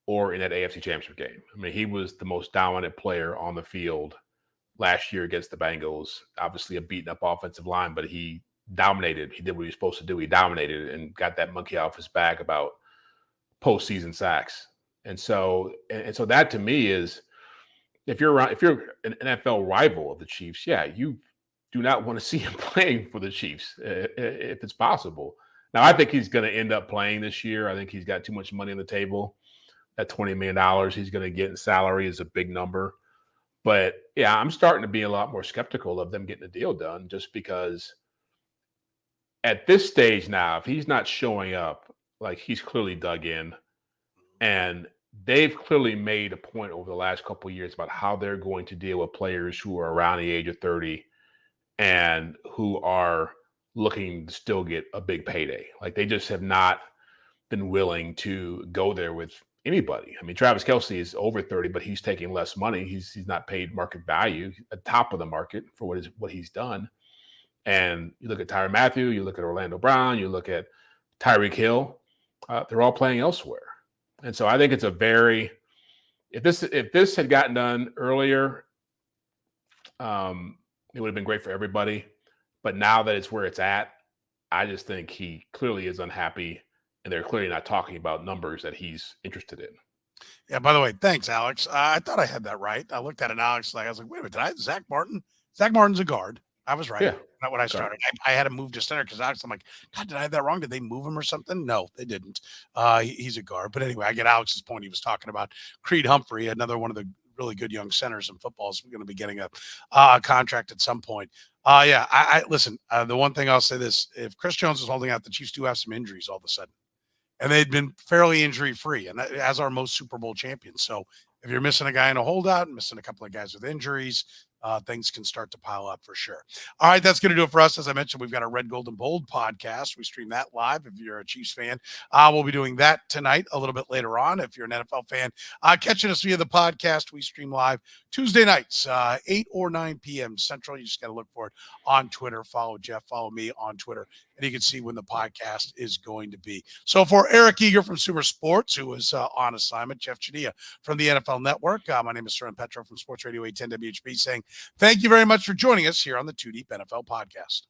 or in that AFC Championship game. I mean, he was the most dominant player on the field last year against the Bengals. Obviously a beaten up offensive line, but he dominated. He did what he was supposed to do. He dominated and got that monkey off his back about postseason sacks. And so that to me is, if you're an NFL rival of the Chiefs, you do not want to see him playing for the Chiefs if it's possible. Now, I think he's going to end up playing this year. I think he's got too much money on the table. That $20 million he's going to get in salary is a big number. But, I'm starting to be a lot more skeptical of them getting a deal done, just because at this stage now, if he's not showing up, like, he's clearly dug in. And they've clearly made a point over the last couple of years about how they're going to deal with players who are around the age of 30 and who are looking to still get a big payday. Like, they just have not been willing to go there with anybody. I mean, Travis Kelce is over 30, but he's taking less money. He's not paid market value at top of the market for what he's done. And you look at Tyrann Mathieu, you look at Orlando Brown, you look at Tyreek Hill, they're all playing elsewhere. And so I think it's a very if this had gotten done earlier, it would have been great for everybody. But now that it's where it's at, I just think he clearly is unhappy, and they're clearly not talking about numbers that he's interested in. Yeah, by the way, thanks, Alex. I thought I had that right. I looked at it, Alex, I was like, wait a minute, did I have Zach Martin? Zach Martin's a guard. I was right. Yeah. Not when I started. I had him moved to center because Alex, I'm like, God, did I have that wrong? Did they move him or something? No, they didn't. He's a guard. But anyway, I get Alex's point. He was talking about Creed Humphrey, another one of the really good young centers in football, is going to be getting a contract at some point. I listen, the one thing I'll say this, if Chris Jones is holding out, the Chiefs do have some injuries all of a sudden. And they'd been fairly injury-free, and that, as our most Super Bowl champions. So if you're missing a guy in a holdout, missing a couple of guys with injuries, things can start to pile up for sure. All right, that's going to do it for us. As I mentioned, we've got a Red, Gold, and Bold podcast. We stream that live if you're a Chiefs fan. We'll be doing that tonight a little bit later on. If you're an NFL fan, catching us via the podcast, we stream live Tuesday nights, 8 or 9 p.m. Central. You just got to look for it on Twitter. Follow Jeff, follow me on Twitter, and you can see when the podcast is going to be. So for Eric Eager from Sumer Sports, who is on assignment, Jeff Chadiha from the NFL Network, my name is Soren Petro from Sports Radio 810 WHB saying thank you very much for joining us here on the 2 Deep NFL Podcast.